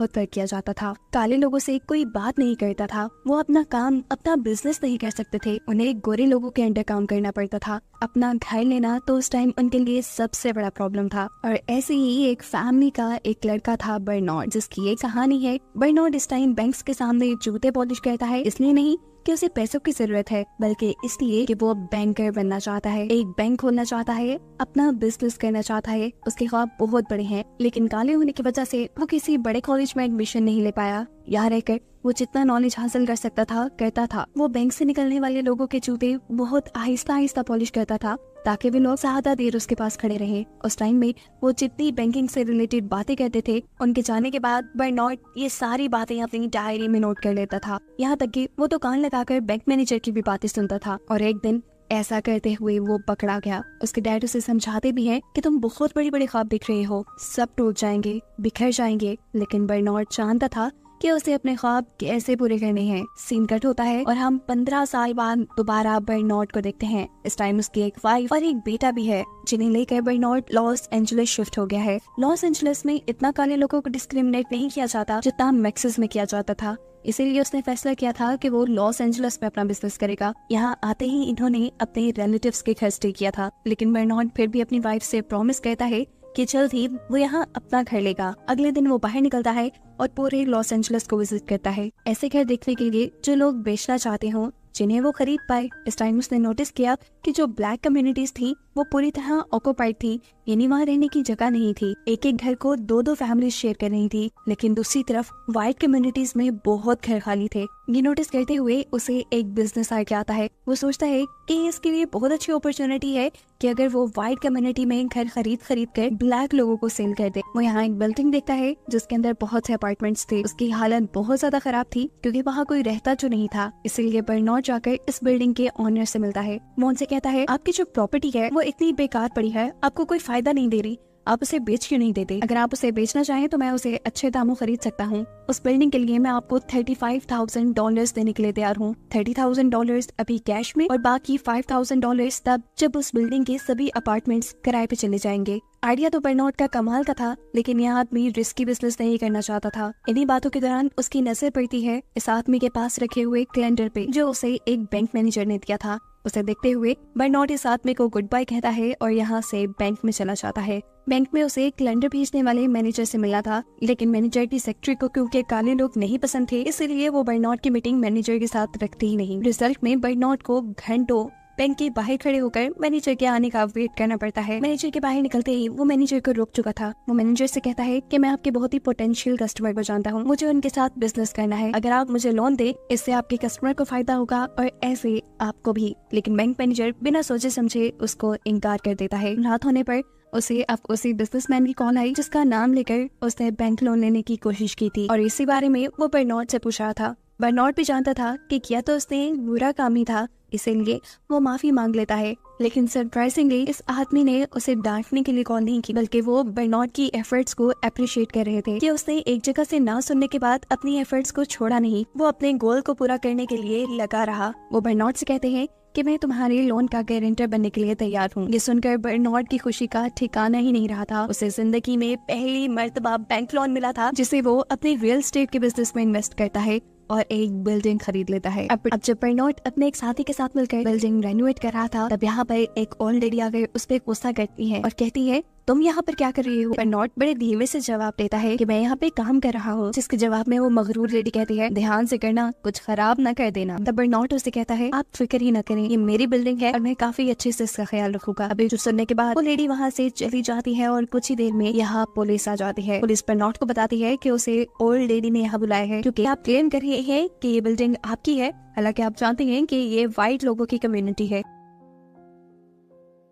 बहुत फर्क किया जाता था। काले लोगों से कोई बात नहीं करता था, वो अपना काम, अपना बिजनेस नहीं कर सकते थे, उन्हें गोरे लोगों के अंडर काम करना पड़ता था। अपना घर लेना तो उस टाइम उनके लिए सबसे बड़ा प्रॉब्लम था। और ऐसे ही एक फैमिली का एक लड़का था बर्नार्ड, जिसकी ये कहानी है। बर्नार्ड इस टाइम बैंक्स के सामने जूते पॉलिश करता है, इसलिए नहीं कि उसे पैसों की जरूरत है, बल्कि इसलिए कि वो बैंकर बनना चाहता है, एक बैंक खोलना चाहता है, अपना बिजनेस करना चाहता है। उसके ख्वाब बहुत बड़े हैं, लेकिन काले होने की वजह से वो किसी बड़े कॉलेज में एडमिशन नहीं ले पाया। यहाँ रहकर वो जितना नॉलेज हासिल कर सकता था करता था। वो बैंक से निकलने वाले लोगों के जूते बहुत आहिस्ता आहिस्ता पॉलिश करता था, ताकि वे लोग ज्यादा देर उसके पास खड़े रहे। उस टाइम में वो जितनी बैंकिंग से रिलेटेड बातें करते थे, उनके जाने के बाद बर्नार्ड ये सारी बातें अपनी डायरी में नोट कर लेता था। यहाँ तक कि वो तो कान लगाकर बैंक मैनेजर की भी बातें सुनता था। और एक दिन ऐसा करते हुए वो पकड़ा गया। उसके डैड उसे समझाते भी हैं कि तुम बहुत बड़ी बड़ी ख्वाब देख रहे हो, सब टूट जाएंगे, बिखर जाएंगे। लेकिन बर्नार्ड जानता था कि उसे अपने ख्वाब कैसे पूरे करने हैं। सीन कट होता है और हम 15 साल बाद दोबारा बर्नार्ड को देखते हैं। इस टाइम उसकी एक वाइफ और एक बेटा भी है, जिन्हें लेकर बर्नार्ड लॉस एंजलिस शिफ्ट हो गया है। लॉस एंजलिस में इतना काले लोगों को डिस्क्रिमिनेट नहीं किया जाता जितना मैक्सिस में किया जाता था, इसीलिए उसने फैसला किया था कि वो लॉस एंजलिस में अपना बिजनेस करेगा। यहाँ आते ही इन्होंने अपने रिलेटिव्स के घर स्टे किया था, लेकिन बर्नार्ड फिर भी अपनी वाइफ से प्रॉमिस करता है कि जल्द ही वो यहाँ अपना घर लेगा। अगले दिन वो बाहर निकलता है और पूरे लॉस एंजलिस को विजिट करता है, ऐसे घर देखने के लिए जो लोग बेचना चाहते हों, जिन्हें वो खरीद पाए। इस टाइम उसने नोटिस किया कि जो ब्लैक कम्युनिटीज थी वो पूरी तरह ऑक्युपाइड थी, यानी वहाँ रहने की जगह नहीं थी। एक एक घर को दो दो फैमिली शेयर कर रही थी, लेकिन दूसरी तरफ व्हाइट कम्युनिटीज में बहुत घर खाली थे। ये नोटिस करते हुए उसे एक बिजनेस आइडिया आता है। वो सोचता है कि इसके लिए बहुत अच्छी अपॉर्चुनिटी है कि अगर वो व्हाइट कम्युनिटी में घर खरीद कर ब्लैक लोगों को सेल कर दे। वो यहाँ एक बिल्डिंग देखता है जिसके अंदर बहुत से अपार्टमेंट्स थे। उसकी हालत बहुत ज्यादा खराब थी क्योंकि वहाँ कोई रहता जो नहीं था, इसीलिए बर्नार्ड जाकर इस बिल्डिंग के ओनर से मिलता है। वो उनसे कहता है, आपकी जो प्रॉपर्टी है वो इतनी बेकार पड़ी है, आपको कोई फायदा नहीं दे रही, आप उसे बेच क्यों नहीं देते? अगर आप उसे बेचना चाहें तो मैं उसे अच्छे दामों खरीद सकता हूँ। उस बिल्डिंग के लिए मैं आपको $35,000 देने के लिए तैयार हूँ। $30,000 अभी कैश में और बाकी $5,000 तब जब उस बिल्डिंग के सभी अपार्टमेंट्स किराए पे चले जाएंगे। आइडिया तो बर्नार्ड का कमाल का था, लेकिन यह आदमी रिस्की बिजनेस नहीं करना चाहता था। इन्हीं बातों के दौरान उसकी नजर पड़ती है इस आदमी के पास रखे हुए कैलेंडर पे, जो उसे एक बैंक मैनेजर ने दिया था। उसे देखते हुए बर्नार्ड इस आदमी को गुड बाय कहता है और यहाँ से बैंक में चला जाता है। बैंक में उसे कैलेंडर भेजने वाले मैनेजर से मिला था, लेकिन मैनेजर की सेक्रेटरी को क्योंकि काले लोग नहीं पसंद थे, इसलिए वो बर्नार्ड की मीटिंग मैनेजर के साथ रखती ही नहीं। रिजल्ट में बर्नार्ड को घंटों बैंक के बाहर खड़े होकर मैनेजर के आने का वेट करना पड़ता है। मैनेजर के बाहर निकलते ही वो मैनेजर को रोक चुका था। वो मैनेजर से कहता है कि मैं आपके बहुत ही पोटेंशियल कस्टमर को जानता हूँ, मुझे उनके साथ बिजनेस करना है, अगर आप मुझे लोन दे इससे आपके कस्टमर को फायदा होगा और ऐसे आपको भी। लेकिन बैंक मैनेजर बिना सोचे समझे उसको इनकार कर देता है। रात होने पर उसे अब उसी बिजनेसमैन की कॉल आई जिसका नाम लेकर उसने बैंक लोन लेने की कोशिश की थी और इसी बारे में वो बर्नार्ड से पूछ रहा था। बर्नार्ड भी जानता था कि किया तो उसने बुरा काम ही था, इसीलिए वो माफी मांग लेता है। लेकिन सरप्राइजिंगली इस आदमी ने उसे डांटने के लिए कॉल नहीं की, बल्कि वो बर्नार्ड की एफर्ट्स को अप्रिशिएट कर रहे थे कि उसने एक जगह से ना सुनने के बाद अपनी एफर्ट्स को छोड़ा नहीं, वो अपने गोल को पूरा करने के लिए लगा रहा। वो बर्नार्ड से कहते हैं कि मैं तुम्हारे लोन का गारंटर बनने के लिए तैयार हूँ। ये सुनकर बर्नार्ड की खुशी का ठिकाना ही नहीं रहा था। उसे जिंदगी में पहली मर्तबा बैंक लोन मिला था, जिसे वो अपने रियल एस्टेट के बिजनेस में इन्वेस्ट करता है और एक बिल्डिंग खरीद लेता है। अब जब बर्नार्ड अपने एक साथी के साथ मिलकर बिल्डिंग रेनोवेट कर रहा था, तब यहाँ पर एक ओल्ड लेडी आकर उस पर गुस्सा करती है और कहती है, तुम यहाँ पर क्या कर रही हो? बर्नार्ड बड़े धीमे से जवाब देता है कि मैं यहाँ पे काम कर रहा हूँ, जिसके जवाब में वो मगरूर लेडी कहती है, ध्यान से करना, कुछ खराब न कर देना। तब बर्नार्ड उसे कहता है, आप फिक्र ही न करें, ये मेरी बिल्डिंग है और मैं काफी अच्छे से इसका ख्याल रखूंगा। अभी जो सुनने के बाद वो लेडी वहाँ से चली जाती है और कुछ ही देर में यहाँ पुलिस आ जाती है। पुलिस बर्नार्ड को बताती है कि उसे ओल्ड लेडी ने यहाँ बुलाया है क्योंकि आप क्लेम कर रहे हैं कि ये बिल्डिंग आपकी है, हालांकि आप जानते हैं कि ये व्हाइट लोगों की कम्युनिटी है।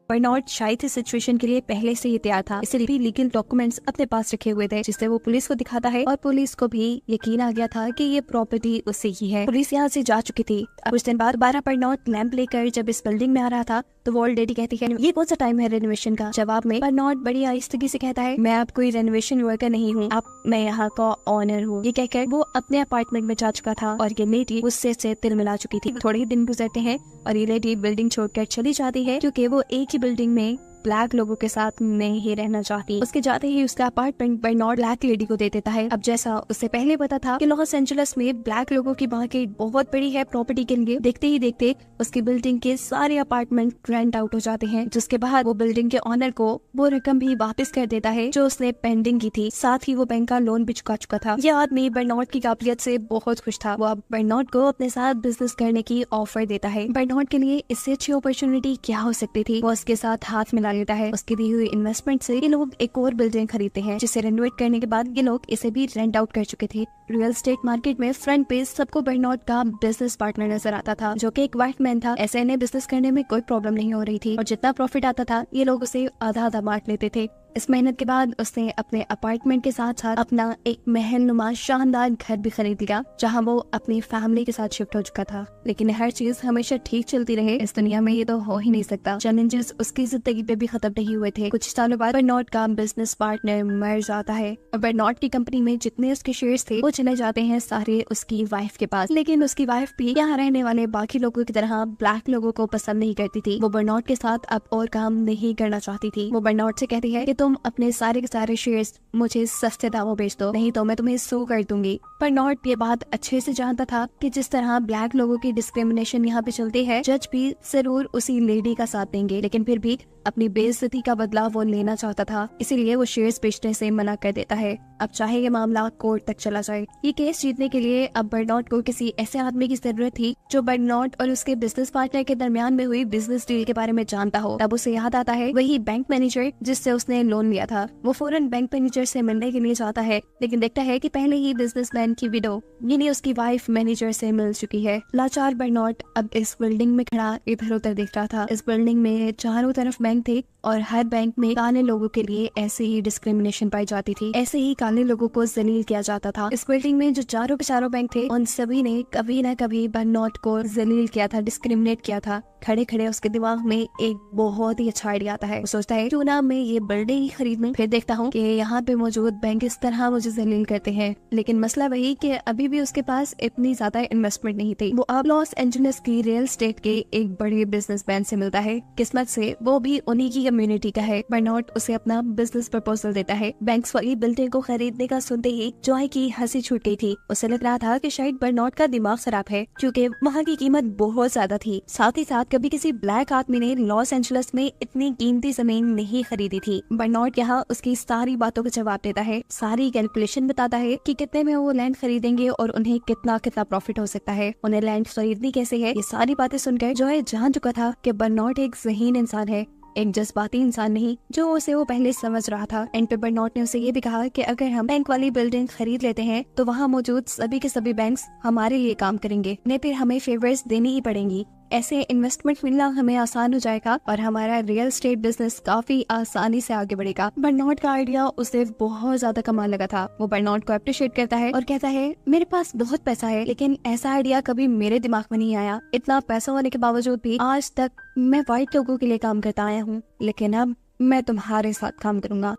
बर्नार्ड शायद इस सिचुएशन के लिए पहले से ही तैयार था, इसलिए भी लीगल डॉक्यूमेंट्स अपने पास रखे हुए थे, जिससे वो पुलिस को दिखाता है और पुलिस को भी यकीन आ गया था कि ये प्रॉपर्टी उससे ही है। पुलिस यहाँ से जा चुकी थी। कुछ दिन बाद 12 बर्नार्ड लैंप लेकर जब इस बिल्डिंग में आ रहा था तो वो ओल्ड लेडी कहती है, ये कौन सा टाइम है रेनोवेशन का? जवाब में बर्नार्ड बड़ी आहिस्तगी से कहता है, मैं आप कोई रेनोवेशन वर्कर नहीं हूँ, मैं यहाँ का ऑनर हूँ। ये कहकर वो अपने अपार्टमेंट में जा चुका था और ये लेडी गुस्से से तिल मिला चुकी थी। थोड़े ही दिन गुजरते हैं और ये लेडी बिल्डिंग छोड़कर चली जाती है क्योंकि वो एक ही बिल्डिंग में ब्लैक लोगों के साथ नहीं रहना चाहती। उसके जाते ही उसका अपार्टमेंट बर्नार्ड ब्लैक लेडी को दे देता है। अब जैसा उससे पहले पता था कि लॉस एंजलिस में ब्लैक लोगों की मार्केट बहुत बड़ी है प्रॉपर्टी के लिए, देखते ही देखते उसकी बिल्डिंग के सारे अपार्टमेंट रेंट आउट हो जाते हैं, जिसके बाद वो बिल्डिंग के ऑनर को वो रकम भी वापस कर देता है जो उसने पेंडिंग की थी। साथ ही वो बैंक का लोन भी चुका चुका था। यह आदमी बर्नार्ड की काबिलियत से बहुत खुश था। वो अब बर्नार्ड को अपने साथ बिजनेस करने की ऑफर देता है। बर्नार्ड के लिए इससे अच्छी अपॉर्चुनिटी क्या हो सकती थी। वो उसके साथ हाथ मिला लेता है। उसकी दी हुई इन्वेस्टमेंट से ये लोग एक और बिल्डिंग खरीदते हैं, जिसे रेनोवेट करने के बाद ये लोग इसे भी रेंट आउट कर चुके थे। रियल एस्टेट मार्केट में फ्रंट पेज सबको बर्नार्ड का बिजनेस पार्टनर नजर आता था, जो कि एक वाइट मैन था। ऐसे इन्हें बिजनेस करने में कोई प्रॉब्लम नहीं हो रही थी और जितना प्रॉफिट आता था ये लोग उसे आधा आधा बांट लेते थे। इस मेहनत के बाद उसने अपने अपार्टमेंट के साथ साथ अपना एक महल नुमा शानदार घर भी खरीद लिया, जहां वो अपनी फैमिली के साथ शिफ्ट हो चुका था। लेकिन हर चीज हमेशा ठीक चलती रहे इस दुनिया में ये तो हो ही नहीं सकता। चैलेंजेस उसकी जिंदगी पे भी खत्म नहीं हुए थे। कुछ सालों बाद बर्नार्ड का बिजनेस पार्टनर मर जाता है और बर्नार्ड की कंपनी में जितने उसके शेयर्स थे वो चले जाते हैं सारे उसकी वाइफ के पास। लेकिन उसकी वाइफ भी यहाँ रहने वाले बाकी लोगों की तरह ब्लैक लोगों को पसंद नहीं करती थी। वो बर्नार्ड के साथ अब और काम नहीं करना चाहती थी। वो बर्नार्ड से कहती है कि तुम अपने सारे के सारे शेयर्स मुझे सस्ते दामों बेच दो, नहीं तो मैं तुम्हें सू कर दूंगी। बर्नार्ड ये बात अच्छे से जानता था कि जिस तरह ब्लैक लोगों की डिस्क्रिमिनेशन यहाँ पे चलती है, जज भी जरूर उसी लेडी का साथ देंगे। लेकिन फिर भी अपनी बेइज्जती का बदला वो लेना चाहता था, इसीलिए वो शेयर्स बेचने से मना कर देता है। अब चाहे ये मामला कोर्ट तक चला जाए। ये केस जीतने के लिए अब बर्नार्ड को किसी ऐसे आदमी की जरूरत थी जो बर्नार्ड और उसके बिजनेस पार्टनर के दरमियान में हुई बिजनेस डील के बारे में जानता हो। तब उसे याद आता है वही बैंक मैनेजर जिससे उसने लोन लिया था। वो फौरन बैंक मैनेजर से मिलने के लिए जाता है, लेकिन देखता है कि पहले ही बिजनेसमैन की विडो यानी उसकी वाइफ मैनेजर से मिल चुकी है। लाचार बर्नार्ड अब इस बिल्डिंग में खड़ा इधर उधर देख रहा था। इस बिल्डिंग में चारों तरफ बैंक थे और हर बैंक में काले लोगों के लिए ऐसे ही डिस्क्रिमिनेशन पाई जाती थी, ऐसे ही काले लोगों को जलील किया जाता था। इस बिल्डिंग में जो चारों के चारों बैंक थे उन सभी ने कभी न कभी बर्नार्ड को जलील किया था, डिस्क्रिमिनेट किया था। खड़े खड़े उसके दिमाग में एक बहुत ही अच्छा आइडिया आता है। वो सोचता है क्यों ना मैं ये बिल्डिंग ही खरीद लूं। फिर देखता हूँ कि यहाँ पे मौजूद बैंक इस तरह मुझे जलील करते हैं। लेकिन मसला वही कि अभी भी उसके पास इतनी ज्यादा इन्वेस्टमेंट नहीं थी। वो अब लॉस एंजलिस की रियल एस्टेट के एक बड़े बिजनेसमैन से मिलता है। किस्मत से वो भी उन्हीं की कम्युनिटी का है। बर्नार्ड उसे अपना बिजनेस प्रपोजल देता है। बैंक्स वाली बिल्डिंग को खरीदने का सुनते ही जॉय की हंसी छूट गई थी। उसे लग रहा था कि शायद बर्नार्ड का दिमाग खराब है, क्योंकि वहाँ की कीमत बहुत ज्यादा थी। साथ ही साथ कभी किसी ब्लैक आदमी ने लॉस एंजलिस में इतनी कीमती जमीन नहीं खरीदी थी। बर्नार्ड यहाँ उसकी सारी बातों का जवाब देता है, सारी कैलकुलेशन बताता है कि कितने में वो लैंड खरीदेंगे और उन्हें कितना कितना प्रॉफिट हो सकता है, उन्हें लैंड खरीदनी कैसे है। ये सारी बातें सुनकर जॉय जान चुका था कि बर्नार्ड एक ज़हीन इंसान है, एक जज्बाती इंसान नहीं जो उसे वो पहले समझ रहा था। एंड पे बर्नार्ड ने उसे ये भी कहा कि अगर हम बैंक वाली बिल्डिंग खरीद लेते हैं तो वहाँ मौजूद सभी के सभी बैंक्स हमारे लिए काम करेंगे, नहीं फिर हमें फेवर्स देनी ही पड़ेंगी। ऐसे इन्वेस्टमेंट मिलना हमें आसान हो जाएगा और हमारा रियल एस्टेट बिजनेस काफी आसानी से आगे बढ़ेगा। बर्नार्ड का आइडिया उसे बहुत ज्यादा कमाल लगा था। वो बर्नार्ड को अप्रिशिएट करता है और कहता है मेरे पास बहुत पैसा है, लेकिन ऐसा आइडिया कभी मेरे दिमाग में नहीं आया। इतना पैसा होने के बावजूद भी आज तक मैं व्हाइट लोगों के लिए काम करता आया हूँ, लेकिन अब मैं तुम्हारे साथ काम करूंगा।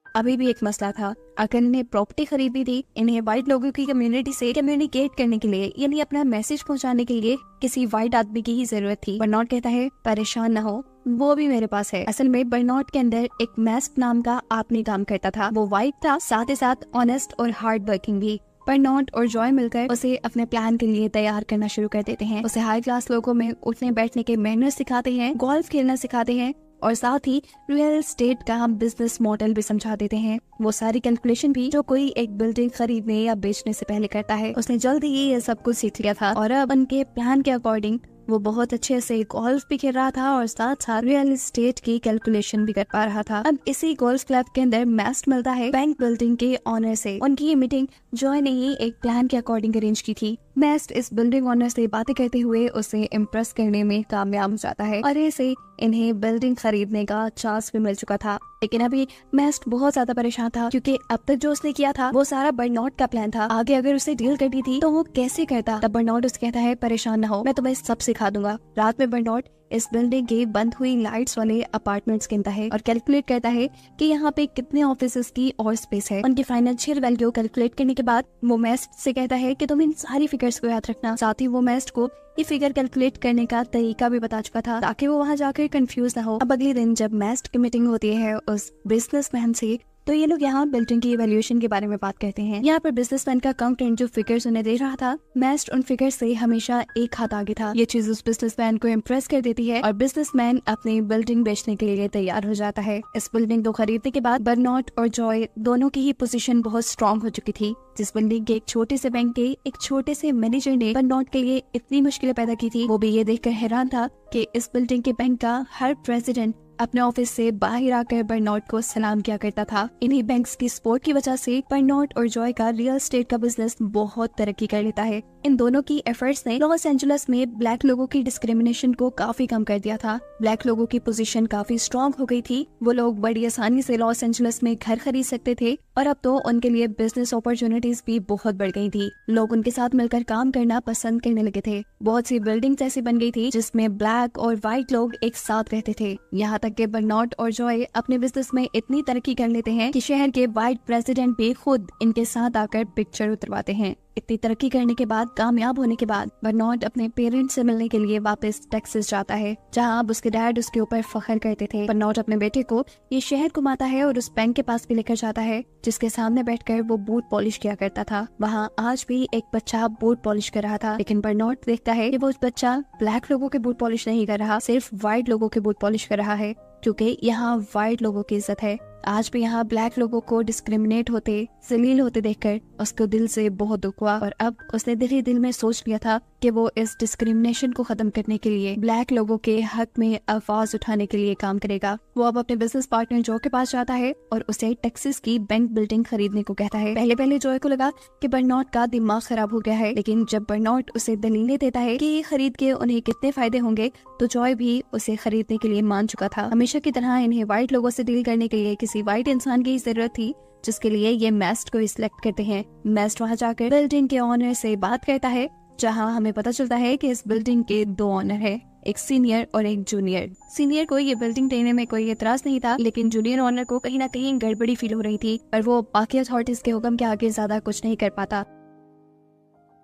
अभी भी एक मसला था। अगर इन्हें प्रॉपर्टी खरीदनी थी, इन्हें व्हाइट लोगों की कम्युनिटी से कम्युनिकेट करने के लिए यानी अपना मैसेज पहुंचाने के लिए किसी व्हाइट आदमी की ही जरूरत थी। बर्नार्ड कहता है परेशान न हो, वो भी मेरे पास है। असल में बर्नार्ड के अंदर एक मैस्क नाम का आदमी काम करता था। वो व्हाइट था, साथ ही साथ ऑनेस्ट और हार्ड वर्किंग भी। बर्नार्ड और जॉय मिलकर उसे अपने प्लान के लिए तैयार करना शुरू कर देते हैं। उसे हाई क्लास लोगों में उठने बैठने के मैनर्स सिखाते हैं, गोल्फ खेलना सिखाते हैं और साथ ही रियल एस्टेट का बिजनेस मॉडल भी समझा देते हैं। वो सारी कैलकुलेशन भी जो कोई एक बिल्डिंग खरीदने या बेचने से पहले करता है। उसने जल्द ही ये सब कुछ सीख लिया था और अब उनके प्लान के अकॉर्डिंग वो बहुत अच्छे से गोल्फ भी खेल रहा था और साथ साथ रियल एस्टेट की कैलकुलेशन भी कर पा रहा था। अब इसी गोल्फ क्लब के अंदर मैस्ट मिलता है बैंक बिल्डिंग के ऑनर से। उनकी ये मीटिंग जॉय ने ही एक प्लान के अकॉर्डिंग अरेंज की थी। मैस्ट इस बिल्डिंग ऑनर से बातें करते हुए उसे इम्प्रेस करने में कामयाब हो जाता है और ऐसे इन्हें बिल्डिंग खरीदने का चांस भी मिल चुका था। लेकिन अभी मैस्ट बहुत ज्यादा परेशान था, क्योंकि अब तक जो उसने किया था वो सारा बर्नार्ड का प्लान था। आगे अगर उसे डील करनी थी तो वो कैसे करता। तब बर्नार्ड उसे कहता है परेशान न हो, मैं तुम्हें सब सिखा दूंगा। रात में बर्नार्ड इस बिल्डिंग के बंद हुई लाइट्स वाले अपार्टमेंट्स गिनता है और कैलकुलेट करता है कि यहाँ पे कितने ऑफिसेस की और स्पेस है। उनकी फाइनेंशियल वैल्यू कैलकुलेट करने के बाद वो मेस्ट से कहता है कि तुम इन सारी फिगर्स को याद रखना। साथ ही वो मेस्ट को ये फिगर कैलकुलेट करने का तरीका भी बता चुका था ताकि वो वहाँ जाकर कंफ्यूज ना हो। अब अगले दिन जब मेस्ट की मीटिंग होती है उस बिजनेसमैन से, तो ये लोग यहाँ बिल्डिंग की इवैल्यूएशन के बारे में बात करते हैं। यहाँ पर बिजनेसमैन का अकाउंटेंट जो फिगर्स उन्हें दे रहा था, मेस्ट उन फिगर्स से हमेशा एक हाथ आगे था। ये चीज उस बिजनेसमैन को इम्प्रेस कर देती है और बिजनेसमैन अपनी बिल्डिंग बेचने के लिए तैयार हो जाता है। इस बिल्डिंग को खरीदने के बाद बर्नार्ड और जॉय दोनों की ही पोजीशन बहुत स्ट्रांग हो चुकी थी। जिस बिल्डिंग के एक छोटे से बैंक के एक छोटे से मैनेजर ने बर्नार्ड के लिए इतनी मुश्किलें पैदा की थी, वो भी ये देखकर हैरान था कि इस बिल्डिंग के बैंक का हर प्रेसिडेंट अपने ऑफिस से बाहर आकर बर्नार्ड को सलाम किया करता था। इन्हीं बैंक्स की सपोर्ट की वजह से बर्नार्ड और जॉय का रियल एस्टेट का बिजनेस बहुत तरक्की कर लेता है। इन दोनों की एफर्ट्स ने लॉस एंजलिस में ब्लैक लोगों की डिस्क्रिमिनेशन को काफी कम कर दिया था। ब्लैक लोगों की पोजीशन काफी स्ट्रांग हो गई थी। वो लोग बड़ी आसानी से लॉस एंजलिस में घर खरीद सकते थे और अब तो उनके लिए बिजनेस अपॉर्चुनिटीज भी बहुत बढ़ गई थी। लोग उनके साथ मिलकर काम करना पसंद करने लगे थे। बहुत सी बिल्डिंग्स ऐसी बन गई थी जिसमें ब्लैक और व्हाइट लोग एक साथ रहते थे। यहाँ तक कि बर्नार्ड और जॉय अपने बिजनेस में इतनी तरक्की कर लेते हैं कि शहर के व्हाइट प्रेसिडेंट भी खुद इनके साथ आकर पिक्चर उतरवाते हैं। इतनी तरक्की करने के बाद, कामयाब होने के बाद बर्नार्ड अपने पेरेंट्स से मिलने के लिए वापस टेक्सास जाता है, जहां अब उसके डैड उसके ऊपर फख्र करते थे। बर्नार्ड अपने बेटे को ये शहर घुमाता है और उस बैंक के पास भी लेकर जाता है जिसके सामने बैठकर वो बूट पॉलिश किया करता था। वहाँ आज भी एक बच्चा बूट पॉलिश कर रहा था, लेकिन बर्नार्ड देखता है कि वो बच्चा ब्लैक लोगों के बूट पॉलिश नहीं कर रहा, सिर्फ व्हाइट लोगों के बूट पॉलिश कर रहा है, क्योंकि यहाँ व्हाइट लोगों की इज्जत है। आज भी यहाँ ब्लैक लोगों को डिस्क्रिमिनेट होते, जलील होते देखकर उसको दिल से बहुत दुख हुआ और अब उसने दिल ही दिल में सोच लिया था कि वो इस डिस्क्रिमिनेशन को खत्म करने के लिए, ब्लैक लोगों के हक में आवाज उठाने के लिए काम करेगा। वो अब अपने बिजनेस पार्टनर जो के पास जाता है और उसे टेक्सास की बैंक बिल्डिंग खरीदने को कहता है। पहले पहले जॉय को लगा कि बर्नार्ड का दिमाग खराब हो गया है, लेकिन जब बर्नार्ड उसे दलीलें देता है कि ये खरीद के उन्हें कितने फायदे होंगे, तो जॉय भी उसे खरीदने के लिए मान चुका था। हमेशा की तरह इन्हें व्हाइट लोगों से डील करने के लिए किसी व्हाइट इंसान की जरूरत थी, जिसके लिए ये मेस्ट को सिलेक्ट करते हैं। मेस्ट वहाँ जाकर बिल्डिंग के ऑनर से बात करता है, जहाँ हमें पता चलता है कि इस बिल्डिंग के 2 ऑनर हैं, एक सीनियर और एक जूनियर। सीनियर को ये बिल्डिंग देने में कोई एतराज नहीं था, लेकिन जूनियर ऑनर को कहीं ना कहीं गड़बड़ी फील हो रही थी और वो बाकी अथॉरिटीज के हुक्म के आगे ज्यादा कुछ नहीं कर पाता।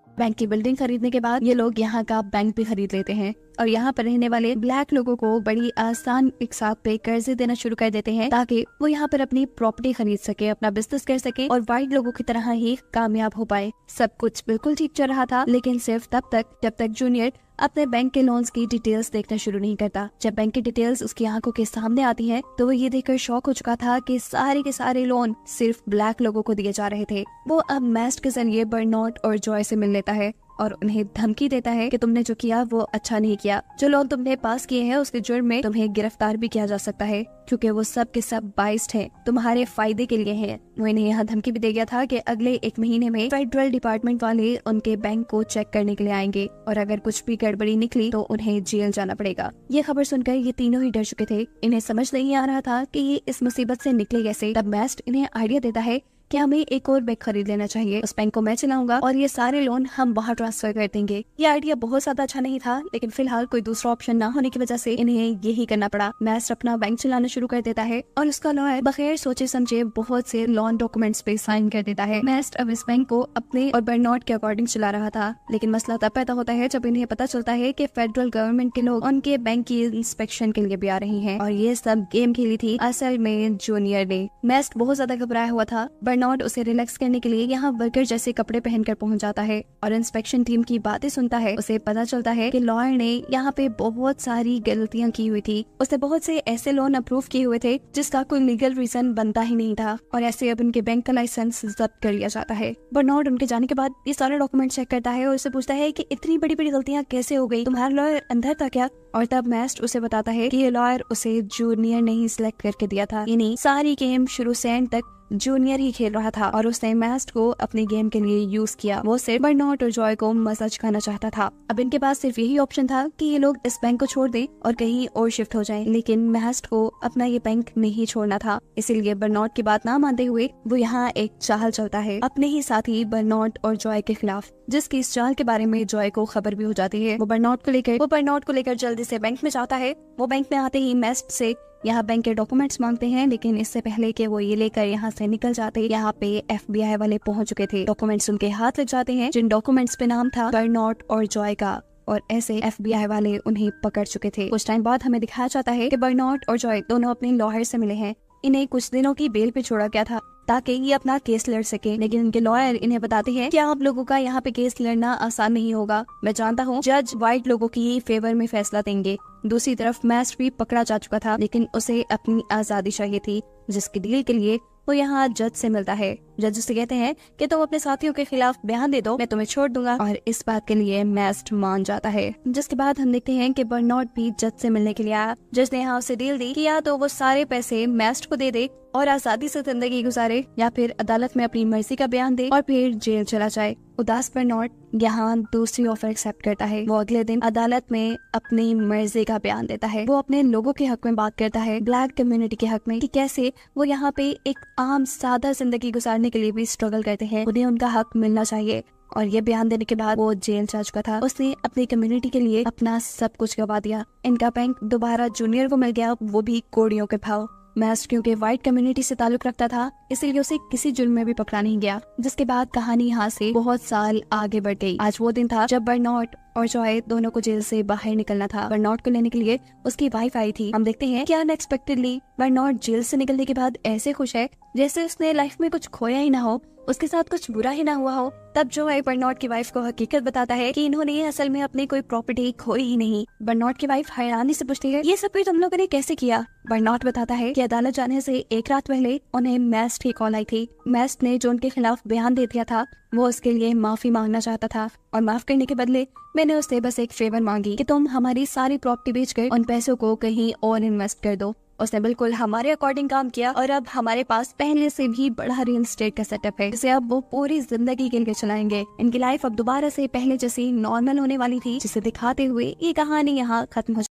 बैंक की बिल्डिंग खरीदने के बाद ये लोग यहाँ का बैंक भी खरीद लेते हैं और यहाँ पर रहने वाले ब्लैक लोगों को बड़ी आसान एक साथ पे कर्जे देना शुरू कर देते हैं ताकि वो यहाँ पर अपनी प्रॉपर्टी खरीद सके, अपना बिजनेस कर सके और व्हाइट लोगों की तरह ही कामयाब हो पाए। सब कुछ बिल्कुल ठीक चल रहा था, लेकिन सिर्फ तब तक जब तक जूनियर अपने बैंक के लोन्स की डिटेल्स देखना शुरू नहीं करता। जब बैंक की डिटेल्स उसकी आंखों के सामने आती हैं, तो वो ये देखकर शॉक हो चुका था कि सारे के सारे लोन सिर्फ ब्लैक लोगों को दिए जा रहे थे। वो अब मेस्ट के जरिए बर्नार्ड और जॉय से मिल लेता है और उन्हें धमकी देता है कि तुमने जो किया वो अच्छा नहीं किया। जो लोन तुमने पास किए हैं उसके जुर्म में तुम्हें गिरफ्तार भी किया जा सकता है, क्योंकि वो सब के सब बाइस्ड हैं, तुम्हारे फायदे के लिए हैं। वो इन्हें यहाँ धमकी भी दे गया था कि अगले 1 महीने में फेडरल डिपार्टमेंट वाले उनके बैंक को चेक करने के लिए आएंगे और अगर कुछ भी गड़बड़ी निकली तो उन्हें जेल जाना पड़ेगा। ये खबर सुनकर ये तीनों ही डर चुके थे। इन्हें समझ नहीं आ रहा था कि ये इस मुसीबत से निकले कैसे। तब मेस्ट इन्हें आइडिया देता है कि हमें एक और बैंक खरीद लेना चाहिए, उस बैंक को मैं चलाऊंगा और ये सारे लोन हम वहाँ ट्रांसफर कर देंगे। ये आइडिया बहुत ज्यादा अच्छा नहीं था, लेकिन फिलहाल कोई दूसरा ऑप्शन ना होने की वजह से इन्हें यही करना पड़ा। मेस्ट अपना बैंक चलाना शुरू कर देता है और उसका लॉयर बगैर सोचे समझे बहुत से लोन डॉक्यूमेंट्स पे साइन कर देता है। मेस्ट अब इस बैंक को अपने और बर्नार्ड के अकॉर्डिंग चला रहा था, लेकिन मसला तब पैदा होता है जब इन्हें पता चलता है कि फेडरल गवर्नमेंट के लोग उनके बैंक की इंस्पेक्शन के लिए भी आ रहे हैं और ये सब गेम खेली थी असल में जूनियर ने। मेस्ट बहुत ज्यादा घबराया हुआ था। बर्नार्ड उसे रिलैक्स करने के लिए यहाँ वर्कर जैसे कपड़े पहनकर पहुंच जाता है और इंस्पेक्शन टीम की बातें सुनता है। उसे पता चलता है कि लॉयर ने यहाँ पे बहुत सारी गलतियाँ की हुई थी। उसने बहुत से ऐसे लोन अप्रूव किए हुए थे जिसका कोई लीगल रीजन बनता ही नहीं था और ऐसे अब उनके बैंक का लाइसेंस जब्त कर लिया जाता है। बर्नार्ड उनके जाने के बाद ये सारे डॉक्यूमेंट चेक करता है और उससे पूछता है कि इतनी बड़ी बड़ी गलतियाँ कैसे हो गई, तुम्हारा लॉयर अंदर था क्या? और तब मेस्ट उसे बताता है कि ये लॉयर उसे जूनियर ने ही सिलेक्ट करके दिया था, यानी सारी गेम शुरू से एंड तक जूनियर ही खेल रहा था और उसने मैस्ट को अपने गेम के लिए यूज किया। वो सिर्फ बर्नार्ड और जॉय को मजा चखाना चाहता था। अब इनके पास सिर्फ यही ऑप्शन था कि ये लोग इस बैंक को छोड़ दें और कहीं और शिफ्ट हो जाएं। लेकिन मैस्ट को अपना ये बैंक नहीं छोड़ना था, इसीलिए बर्नार्ड की बात ना मानते हुए वो यहाँ एक चाल चलता है अपने ही साथी बर्नार्ड और जॉय के खिलाफ, जिसकी इस चाल के बारे में जॉय को खबर भी हो जाती है। वो बर्नार्ड को लेकर जल्दी से बैंक में जाता है। वो बैंक में आते ही मैस्ट से यहाँ बैंक के डॉक्यूमेंट्स मांगते हैं, लेकिन इससे पहले कि वो ये लेकर यहाँ से निकल जाते, यहाँ पे FBI वाले पहुंच चुके थे। डॉक्यूमेंट्स उनके हाथ लग जाते हैं, जिन डॉक्यूमेंट्स पे नाम था बर्नार्ड और जॉय का, और ऐसे FBI वाले उन्हें पकड़ चुके थे। कुछ टाइम बाद हमें दिखाया जाता है कि बर्नार्ड और जॉय दोनों अपने लॉयर से मिले हैं। इन्हें कुछ दिनों की बेल पे छोड़ा गया था ताकि ये अपना केस लड़ सके, लेकिन इनके लॉयर इन्हें बताते हैं कि आप लोगों का यहाँ पे केस लड़ना आसान नहीं होगा। मैं जानता हूँ जज व्हाइट लोगों की फेवर में फैसला देंगे। दूसरी तरफ मैस्ट भी पकड़ा जा चुका था, लेकिन उसे अपनी आजादी चाहिए थी, जिसकी डील के लिए वो यहाँ जज से मिलता है। जज से कहते हैं कि तुम अपने साथियों के खिलाफ बयान दे दो, मैं तुम्हें छोड़ दूंगा, और इस बात के लिए मैस्ट मान जाता है। जिसके बाद हम देखते हैं कि बर्नार्ड भी जज से मिलने के लिए आया। जज ने यहाँ उसे डील दी कि या तो वो सारे पैसे मैस्ट को दे दे और आजादी से जिंदगी गुजारे, या फिर अदालत में अपनी मर्जी का बयान दे और फिर जेल चला जाए। उदास बर्नार्ड यहाँ दूसरी ऑफर एक्सेप्ट करता है। वो अगले दिन अदालत में अपनी मर्जी का बयान देता है। वो अपने लोगों के हक में बात करता है, ब्लैक कम्युनिटी के हक में, कि कैसे वो यहाँ पे एक आम सादा जिंदगी गुजारने के लिए भी स्ट्रगल करते हैं, उन्हें उनका हक मिलना चाहिए। और ये बयान देने के बाद वो जेल जा चुका था। उसने अपनी कम्युनिटी के लिए अपना सब कुछ गवा दिया। इनका बैंक दोबारा जूनियर को मिल गया, वो भी कोड़ियों के भाव। मैस्ट क्योंकि व्हाइट कम्युनिटी से ताल्लुक रखता था, इसीलिए उसे किसी जुर्म में भी पकड़ा नहीं गया। जिसके बाद कहानी यहाँ से बहुत साल आगे बढ़ गई। आज वो दिन था जब बर्नार्ड और जॉय दोनों को जेल से बाहर निकलना था। बर्नार्ड को लेने के लिए उसकी वाइफ आई थी। हम देखते हैं कि अनएक्सपेक्टेडली बर्नार्ड जेल से निकलने के बाद ऐसे खुश है जैसे उसने लाइफ में कुछ खोया ही ना हो, उसके साथ कुछ बुरा ही ना हुआ हो। तब जॉय बर्नार्ड की वाइफ को हकीकत बताता है कि इन्होंने असल में अपनी कोई प्रॉपर्टी खोई ही नहीं। बर्नार्ड की वाइफ हैरानी से पूछती है, ये सब कुछ तुम लोगों ने कैसे किया? बर्नार्ड बताता है कि अदालत जाने से एक रात पहले उन्हें मैस्ट की कॉल आई थी। मैस्ट ने जो उनके खिलाफ बयान दे दिया था, वो उसके लिए माफी मांगना चाहता था, और माफ करने के बदले मैंने उससे बस एक फेवर मांगी कि तुम हमारी सारी प्रॉपर्टी बेचकर उन पैसों को कहीं और इन्वेस्ट कर दो। उसने बिल्कुल हमारे अकॉर्डिंग काम किया, और अब हमारे पास पहले से भी बड़ा रियल एस्टेट का सेटअप है, जिसे अब वो पूरी जिंदगी के लिए चलाएंगे। इनकी लाइफ अब दोबारा से पहले जैसी नॉर्मल होने वाली थी, जिसे दिखाते हुए ये कहानी यहाँ खत्म हो